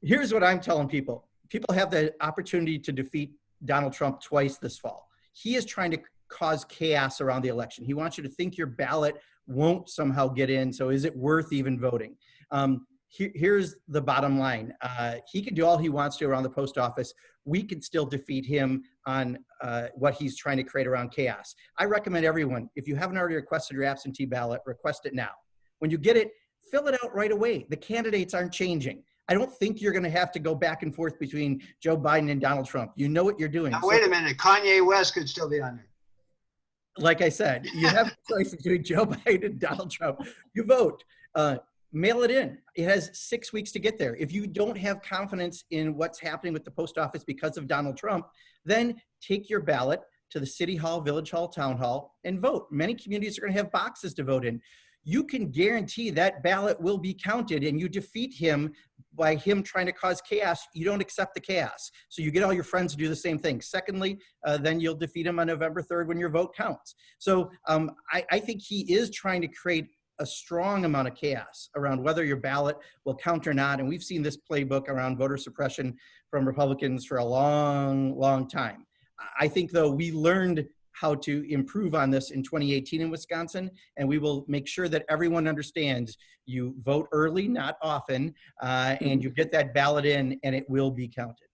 S4: Here's what I'm telling people. People have the opportunity to defeat Donald Trump twice this fall. He is trying to cause chaos around the election. He wants you to think your ballot won't somehow get in, so is it worth even voting? Here's the bottom line. He can do all he wants to around the post office. We can still defeat him on what he's trying to create around chaos. I recommend everyone, if you haven't already requested your absentee ballot, request it now. When you get it, fill it out right away. The candidates aren't changing. I don't think you're going to have to go back and forth between Joe Biden and Donald Trump. You know what you're doing.
S1: Now, wait a minute. Kanye West could still be on there.
S4: Like I said, you have a choice between Joe Biden and Donald Trump. You vote. Mail it in. It has 6 weeks to get there. If you don't have confidence in what's happening with the post office because of Donald Trump, then take your ballot, to the city hall, village hall, town hall, and vote. Many communities are going to have boxes to vote in. You can guarantee that ballot will be counted, and you defeat him by him trying to cause chaos. You don't accept the chaos. So you get all your friends to do the same thing. Secondly, then you'll defeat him on November 3rd when your vote counts. So I think he is trying to create a strong amount of chaos around whether your ballot will count or not. And we've seen this playbook around voter suppression from Republicans for a long, long time. I think, though, we learned how to improve on this in 2018 in Wisconsin, and we will make sure that everyone understands you vote early, not often, and you get that ballot in, and it will be counted.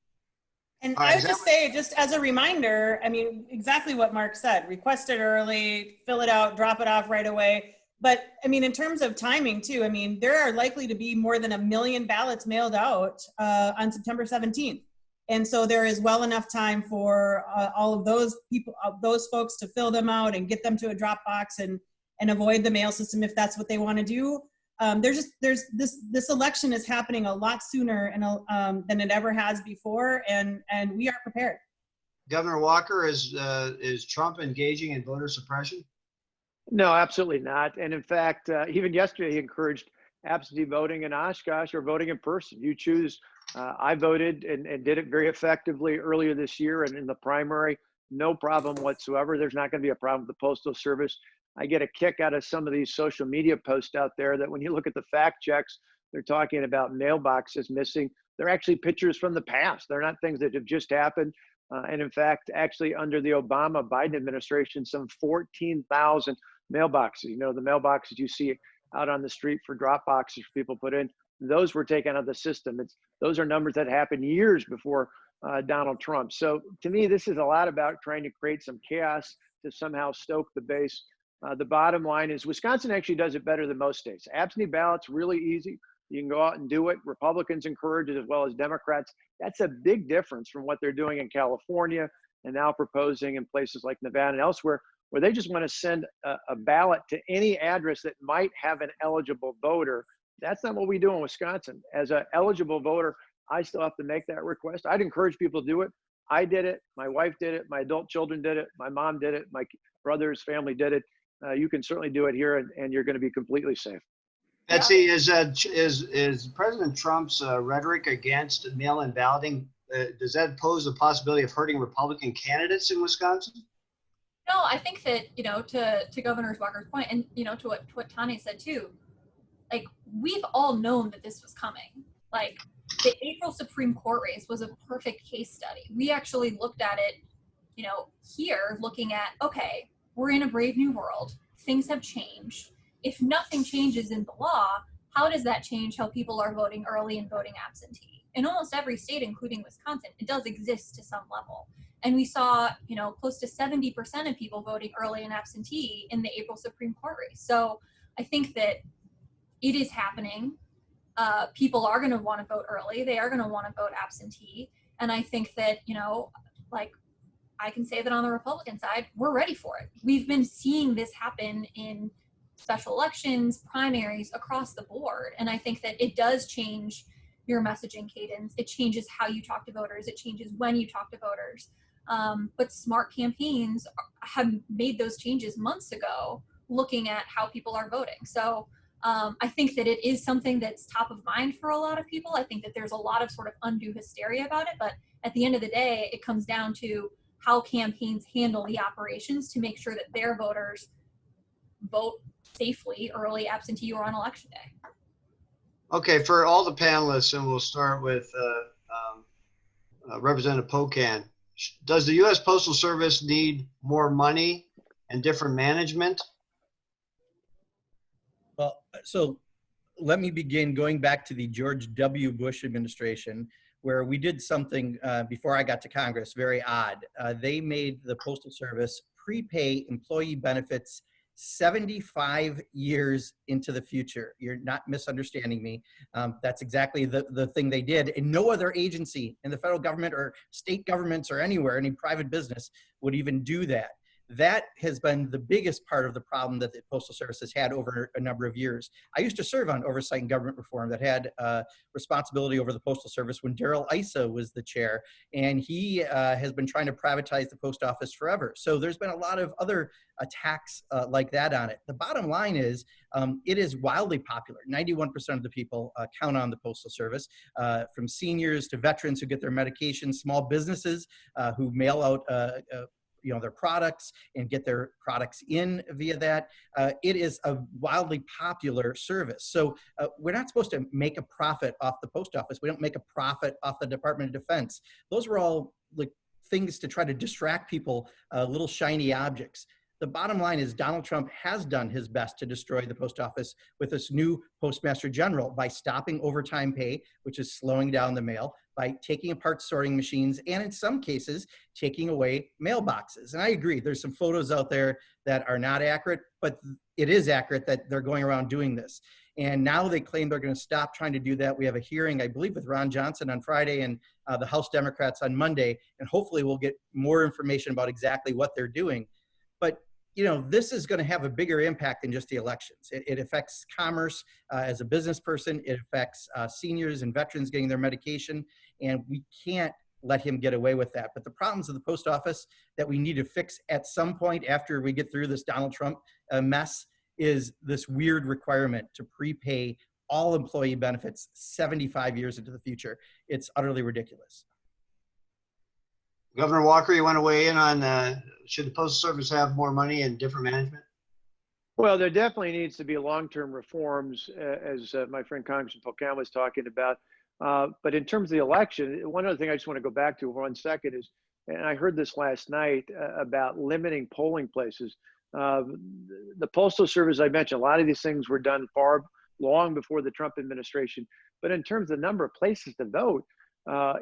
S6: And I would just say, just as a reminder, I mean, exactly what Mark said, request it early, fill it out, drop it off right away. But I mean, in terms of timing too, I mean, there are likely to be more than 1 million ballots mailed out on September 17th. And so there is well enough time for all of those people, those folks to fill them out and get them to a drop box and avoid the mail system if that's what they want to do. This election is happening a lot sooner and than it ever has before, and we are prepared.
S1: Governor Walker, is Trump engaging in voter suppression?
S5: No, absolutely not. And in fact, even yesterday, he encouraged absentee voting in Oshkosh or voting in person. You choose. I voted and did it very effectively earlier this year, and in the primary, no problem whatsoever. There's not going to be a problem with the Postal Service. I get a kick out of some of these social media posts out there that when you look at the fact checks, they're talking about mailboxes missing. They're actually pictures from the past. They're not things that have just happened. And in fact, actually under the Obama-Biden administration, some 14,000 mailboxes, you know, the mailboxes you see out on the street for drop boxes people put in, those were taken out of the system. Those are numbers that happened years before Donald Trump. So to me, this is a lot about trying to create some chaos to somehow stoke the base. The bottom line is Wisconsin actually does it better than most states. Absentee ballots, really easy. You can go out and do it. Republicans encourage it as well as Democrats. That's a big difference from what they're doing in California and now proposing in places like Nevada and elsewhere, where they just want to send a ballot to any address that might have an eligible voter. That's not what we do in Wisconsin. As an eligible voter, I still have to make that request. I'd encourage people to do it. I did it. My wife did it. My adult children did it. My mom did it. My brother's family did it. You can certainly do it here, and you're going to be completely safe.
S1: Betsy, is President Trump's rhetoric against mail-in balloting, does that pose the possibility of hurting Republican candidates in Wisconsin?
S7: No, I think that, you know, to Governor Walker's point, and, you know, to what Tanya said too, like, we've all known that this was coming. Like, the April Supreme Court race was a perfect case study. We actually looked at it, you know, here, looking at, okay, we're in a brave new world. Things have changed. If nothing changes in the law, how does that change how people are voting early and voting absentee? In almost every state, including Wisconsin, it does exist to some level. And we saw, you know, close to 70% of people voting early and absentee in the April Supreme Court race. So I think that it is happening. People are going to want to vote early. They are going to want to vote absentee. And I think that, you know, like, I can say that on the Republican side, we're ready for it. We've been seeing this happen in special elections, primaries, across the board. And I think that it does change your messaging cadence. It changes how you talk to voters. It changes when you talk to voters. But smart campaigns have made those changes months ago, looking at how people are voting. So I think that it is something that's top of mind for a lot of people. I think that there's a lot of sort of undue hysteria about it. But at the end of the day, it comes down to how campaigns handle the operations to make sure that their voters vote safely, early, absentee, or on election day.
S1: Okay, for all the panelists, and we'll start with Representative Pocan. Does the U.S. Postal Service need more money and different management?
S4: Well, so let me begin going back to the George W. Bush administration, where we did something before I got to Congress very odd. They made the Postal Service prepay employee benefits 75 years into the future. You're not misunderstanding me. That's exactly the thing they did. And no other agency in the federal government or state governments or anywhere, any private business would even do that. That has been the biggest part of the problem that the Postal Service has had over a number of years. I used to serve on oversight and government reform that had responsibility over the Postal Service when Darrell Issa was the chair, and he has been trying to privatize the post office forever. So there's been a lot of other attacks like that on it. The bottom line is it is wildly popular. 91% of the people count on the Postal Service, from seniors to veterans who get their medications, small businesses who mail out their products and get their products in via that. It is a wildly popular service. So we're not supposed to make a profit off the post office. We don't make a profit off the Department of Defense. Those were all like things to try to distract people, little shiny objects. The bottom line is Donald Trump has done his best to destroy the post office with this new postmaster general by stopping overtime pay, which is slowing down the mail, by taking apart sorting machines, and in some cases, taking away mailboxes. And I agree, there's some photos out there that are not accurate, but it is accurate that they're going around doing this. And now they claim they're going to stop trying to do that. We have a hearing, I believe, with Ron Johnson on Friday and the House Democrats on Monday, and hopefully we'll get more information about exactly what they're doing. But this is going to have a bigger impact than just the elections. It affects commerce as a business person. It affects seniors and veterans getting their medication, and we can't let him get away with that. But the problems of the post office that we need to fix at some point after we get through this Donald Trump mess is this weird requirement to prepay all employee benefits 75 years into the future. It's utterly ridiculous.
S1: Governor Walker, you want to weigh in on should the Postal Service have more money and different management?
S5: Well, there definitely needs to be long-term reforms, as my friend Congressman Pocan was talking about. But in terms of the election, one other thing I just want to go back to for 1 second is, and I heard this last night about limiting polling places. The Postal Service, I mentioned, a lot of these things were done long before the Trump administration. But in terms of the number of places to vote,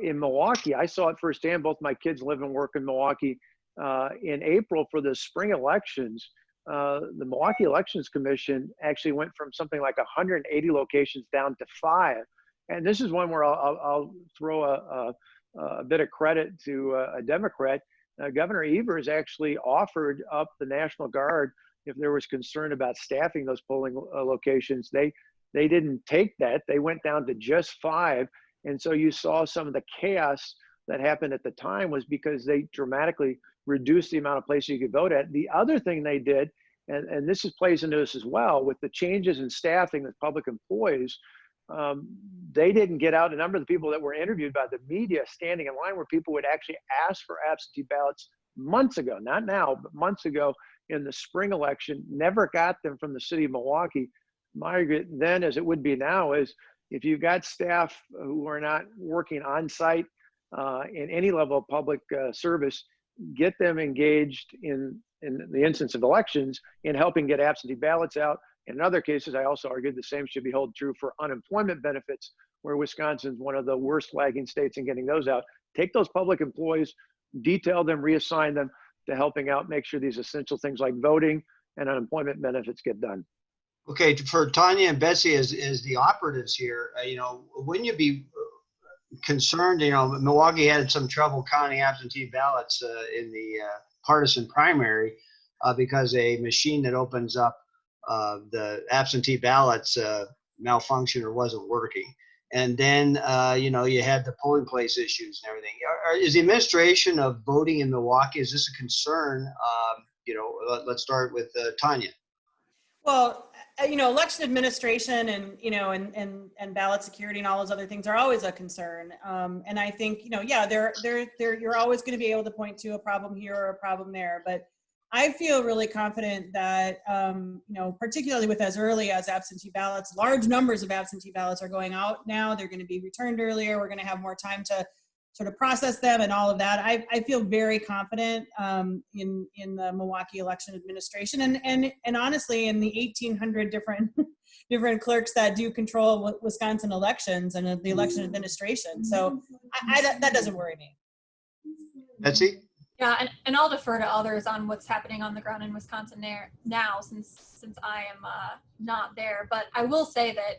S5: in Milwaukee, I saw it firsthand. Both my kids live and work in Milwaukee. In April for the spring elections, the Milwaukee Elections Commission actually went from something like 180 locations down to 5. And this is one where I'll throw a bit of credit to a Democrat. Governor Evers actually offered up the National Guard if there was concern about staffing those polling locations. They didn't take that. They went down to just 5. And so you saw some of the chaos that happened at the time was because they dramatically reduced the amount of places you could vote at. The other thing they did, and this plays into this as well, with the changes in staffing with public employees, they didn't get out. A number of the people that were interviewed by the media standing in line where people would actually ask for absentee ballots months ago, not now, but months ago in the spring election, never got them from the city of Milwaukee. My argument then, as it would be now, is if you've got staff who are not working on site in any level of public service, get them engaged in the instance of elections in helping get absentee ballots out. In other cases, I also argued the same should be held true for unemployment benefits, where Wisconsin's one of the worst lagging states in getting those out. Take those public employees, detail them, reassign them to helping out, make sure these essential things like voting and unemployment benefits get done.
S1: Okay, for Tanya and Betsy as the operatives here, wouldn't you be concerned? Milwaukee had some trouble counting absentee ballots in the partisan primary because a machine that opens up the absentee ballots malfunctioned or wasn't working. And then, you had the polling place issues and everything. Is the administration of voting in Milwaukee, is this a concern? Let's start with Tanya.
S6: Well, election administration and ballot security and all those other things are always a concern. And I think, you're always going to be able to point to a problem here or a problem there. But I feel really confident that, particularly with as early as absentee ballots, large numbers of absentee ballots are going out now. They're going to be returned earlier. We're going to have more time to sort of process them and all of that. I feel very confident in the Milwaukee election administration and honestly in the 1,800 different clerks that do control Wisconsin elections and the election administration. So that doesn't worry me.
S1: Betsy?
S7: Yeah, and I'll defer to others on what's happening on the ground in Wisconsin now since I am not there. But I will say that,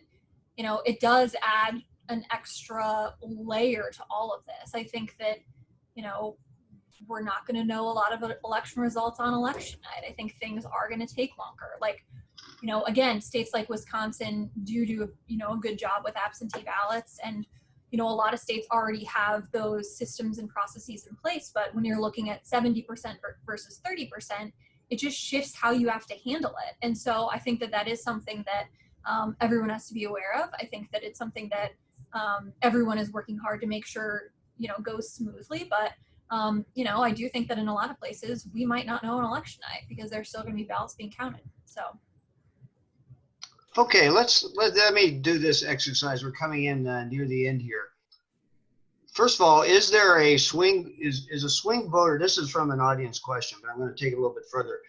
S7: it does add an extra layer to all of this. I think that, we're not going to know a lot of election results on election night. I think things are going to take longer. Like, you know, again, states like Wisconsin do, you know, a good job with absentee ballots. And, you know, a lot of states already have those systems and processes in place. But when you're looking at 70% versus 30%, it just shifts how you have to handle it. And so I think that that is something that everyone has to be aware of. I think that it's something that everyone is working hard to make sure, you know, goes smoothly. But, you know, I do think that in a lot of places, we might not know on election night because there's still going to be ballots being counted. So.
S1: Okay, let me do this exercise. We're coming in near the end here. First of all, is there a swing, is a swing voter, this is from an audience question, but I'm going to take it a little bit further.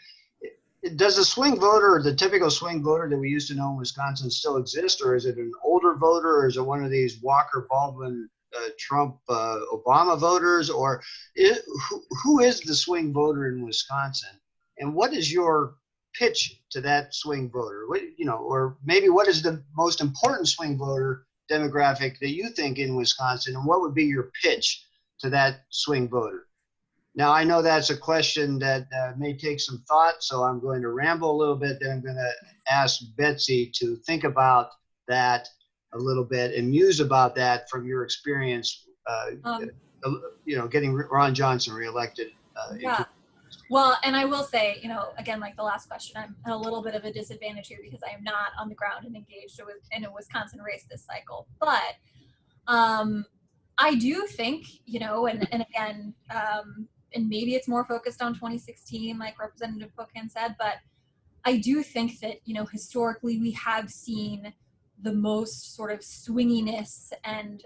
S1: Does the swing voter, the typical swing voter that we used to know in Wisconsin still exist, or is it an older voter, or is it one of these Walker, Baldwin, Trump, Obama voters, or who is the swing voter in Wisconsin? And what is your pitch to that swing voter? What, you know, or maybe what is the most important swing voter demographic that you think in Wisconsin, and what would be your pitch to that swing voter? Now, I know that's a question that may take some thought, so I'm going to ramble a little bit, then I'm going to ask Betsy to think about that a little bit and muse about that from your experience, you know, getting Ron Johnson reelected.
S7: Yeah. Well, and I will say, you know, again, like the last question, I'm at a little bit of a disadvantage here because I am not on the ground and engaged in a Wisconsin race this cycle. But I do think, you know, and again, and maybe it's more focused on 2016, like Representative Pocan said, but I do think that, you know, historically we have seen the most sort of swinginess and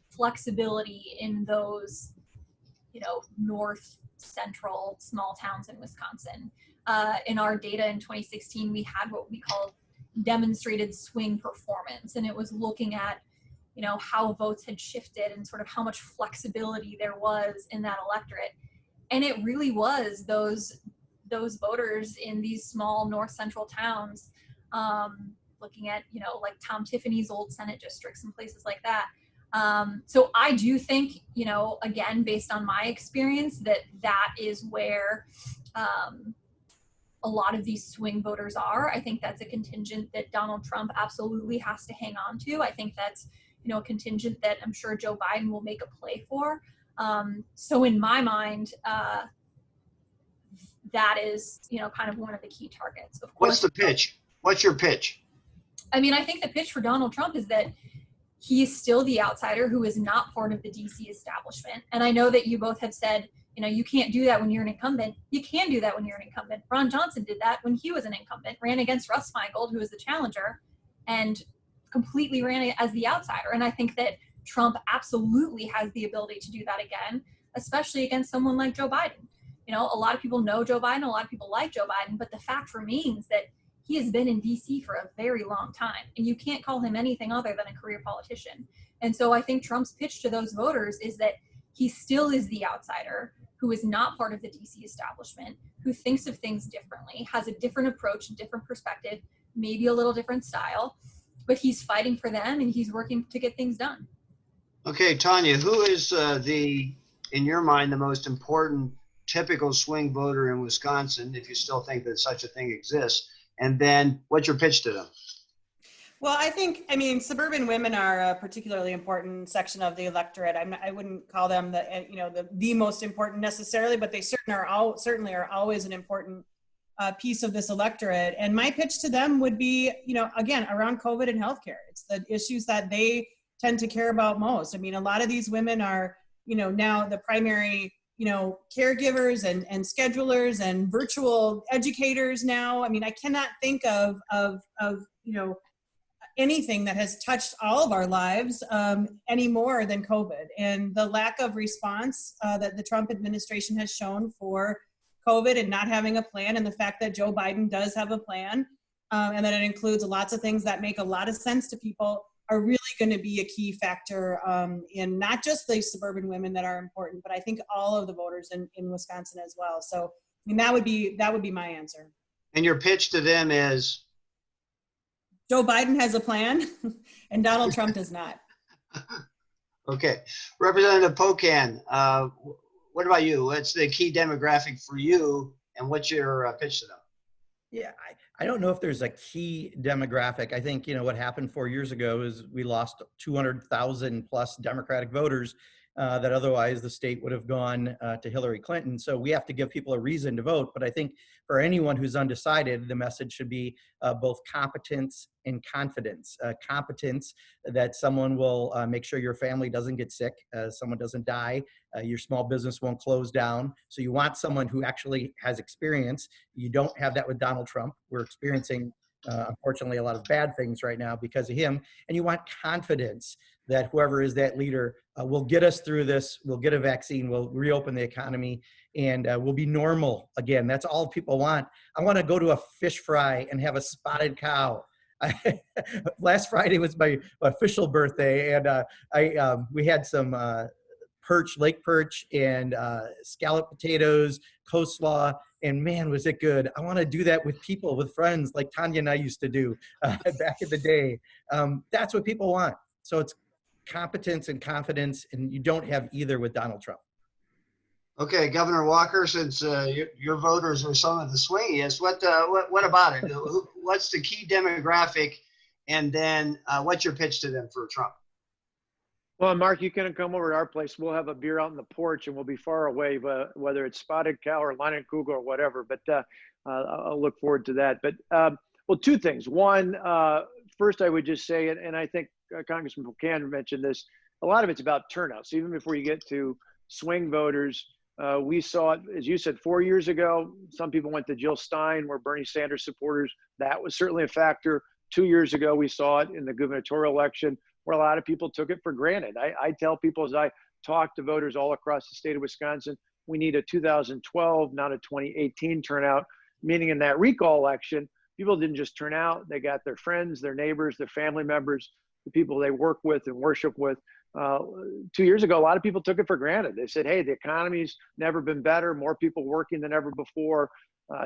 S7: flexibility in those, you know, north central small towns in Wisconsin. In our data in 2016, we had what we called demonstrated swing performance, and it was looking at, you know, how votes had shifted and sort of how much flexibility there was in that electorate. And it really was those voters in these small north central towns, looking at, you know, like Tom Tiffany's old Senate districts and places like that. So I do think, you know, again, based on my experience, that is where a lot of these swing voters are. I think that's a contingent that Donald Trump absolutely has to hang on to. I think that's, you know, a contingent that I'm sure Joe Biden will make a play for. So in my mind, that is, you know, kind of one of the key targets. Of course.
S1: What's the pitch? What's your pitch?
S7: I mean, I think the pitch for Donald Trump is that he is still the outsider who is not part of the DC establishment. And I know that you both have said, you know, you can't do that when you're an incumbent. You can do that when you're an incumbent. Ron Johnson did that when he was an incumbent, ran against Russ Feingold, who was the challenger, and completely ran as the outsider. And I think that Trump absolutely has the ability to do that again, especially against someone like Joe Biden. You know, a lot of people know Joe Biden, a lot of people like Joe Biden, but the fact remains that he has been in DC for a very long time, and you can't call him anything other than a career politician. And so I think Trump's pitch to those voters is that he still is the outsider who is not part of the DC establishment, who thinks of things differently, has a different approach, a different perspective, maybe a little different style, but he's fighting for them and he's working to get things done.
S1: Okay, Tanya, who is in your mind, the most important typical swing voter in Wisconsin, if you still think that such a thing exists? And then what's your pitch to them?
S6: Well, I mean, suburban women are a particularly important section of the electorate. I wouldn't call them the most important necessarily, but they certainly are always an important piece of this electorate. And my pitch to them would be, you know, again, around COVID and healthcare. It's the issues that they tend to care about most. I mean, a lot of these women are, you know, now the primary, you know, caregivers and schedulers and virtual educators now. I mean, I cannot think of you know, anything that has touched all of our lives any more than COVID, and the lack of response that the Trump administration has shown for COVID and not having a plan, and the fact that Joe Biden does have a plan and that it includes lots of things that make a lot of sense to people are really going to be a key factor in not just the suburban women that are important, but I think all of the voters in Wisconsin as well. So, I mean, that would be my answer. And
S1: your pitch to them is?
S6: Joe Biden has a plan and Donald Trump does not.
S1: Okay. Representative Pocan, what about you? What's the key demographic for you, and what's your pitch to them?
S4: Yeah, I don't know if there's a key demographic. I think, what happened 4 years ago is we lost 200,000 plus Democratic voters that otherwise the state would have gone to Hillary Clinton. So we have to give people a reason to vote. But I think for anyone who's undecided, the message should be both competence and confidence. Competence that someone will make sure your family doesn't get sick, someone doesn't die, your small business won't close down. So you want someone who actually has experience. You don't have that with Donald Trump. We're experiencing, unfortunately, a lot of bad things right now because of him. And you want confidence that whoever is that leader will get us through this, we'll get a vaccine, we'll reopen the economy, and we'll be normal again. That's all people want. I want to go to a fish fry and have a spotted cow. Last Friday was my official birthday, and we had some lake perch, and scalloped potatoes, coleslaw, and man, was it good. I want to do that with people, with friends, like Tanya and I used to do back in the day. That's what people want. So it's competence and confidence, and you don't have either with Donald Trump.
S1: Okay, Governor Walker, since your voters are some of the swingiest, what about it? What's the key demographic, and then what's your pitch to them for Trump?
S5: Well, Mark, you can come over to our place. We'll have a beer out on the porch, and we'll be far away, whether it's Spotted Cow or Leinenkugel or whatever. But I'll look forward to that. But well, two things. One, first, I would just say, and I think Congressman Pocan mentioned this, a lot of it's about turnout. So even before you get to swing voters, we saw it, as you said, 4 years ago. Some people went to Jill Stein, were Bernie Sanders supporters. That was certainly a factor. 2 years ago, we saw it in the gubernatorial election, where a lot of people took it for granted. I tell people, as I talk to voters all across the state of Wisconsin, we need a 2012, not a 2018 turnout, meaning in that recall election, people didn't just turn out, they got their friends, their neighbors, their family members, the people they work with and worship with. 2 years ago, a lot of people took it for granted. They said, hey, the economy's never been better, more people working than ever before,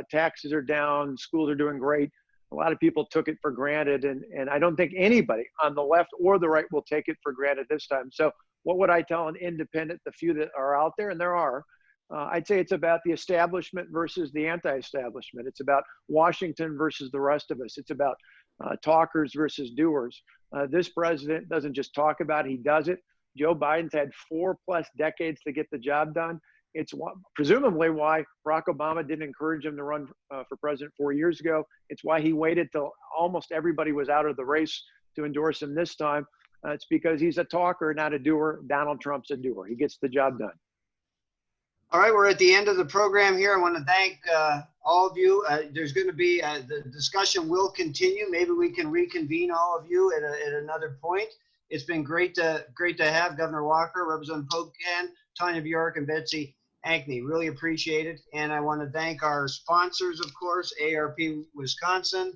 S5: taxes are down, schools are doing great. A lot of people took it for granted, and I don't think anybody on the left or the right will take it for granted this time. So what would I tell an independent, the few that are out there, and there are, I'd say it's about the establishment versus the anti-establishment. It's about Washington versus the rest of us. It's about talkers versus doers. This president doesn't just talk about it, he does it. Joe Biden's had 4+ decades to get the job done. It's presumably why Barack Obama didn't encourage him to run for president 4 years ago. It's why he waited till almost everybody was out of the race to endorse him this time. It's because he's a talker, not a doer. Donald Trump's a doer. He gets the job done.
S1: All right, we're at the end of the program here. I want to thank all of you. There's going to be, the discussion will continue. Maybe we can reconvene all of you at another point. It's been great to have Governor Walker, Representative Pocan, Tanya Bjork, and Betsy Ankney. Really appreciate it. And I want to thank our sponsors, of course, Aarp Wisconsin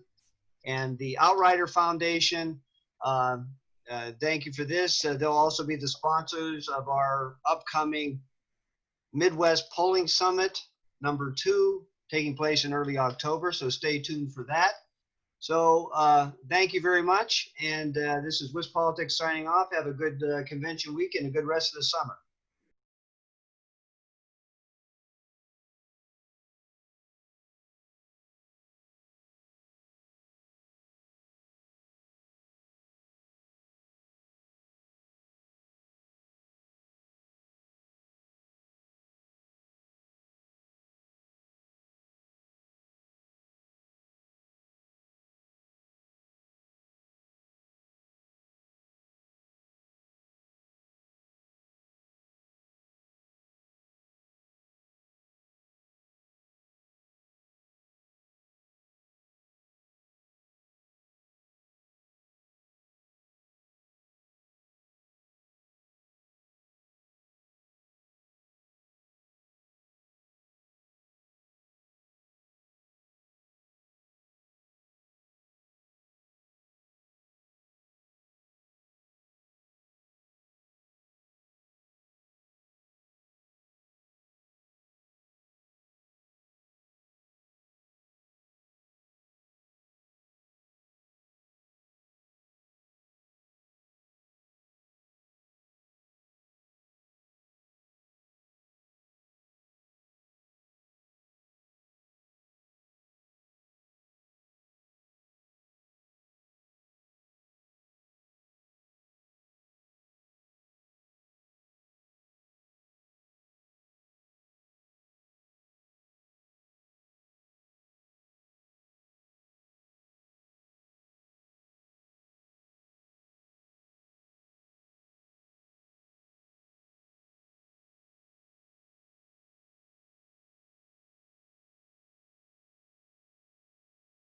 S1: and the Outrider Foundation. Thank you for this. They'll also be the sponsors of our upcoming Midwest Polling Summit #2, taking place in early October. So stay tuned for that. So thank you very much. And this is WisPolitics signing off. Have a good convention week and a good rest of the summer.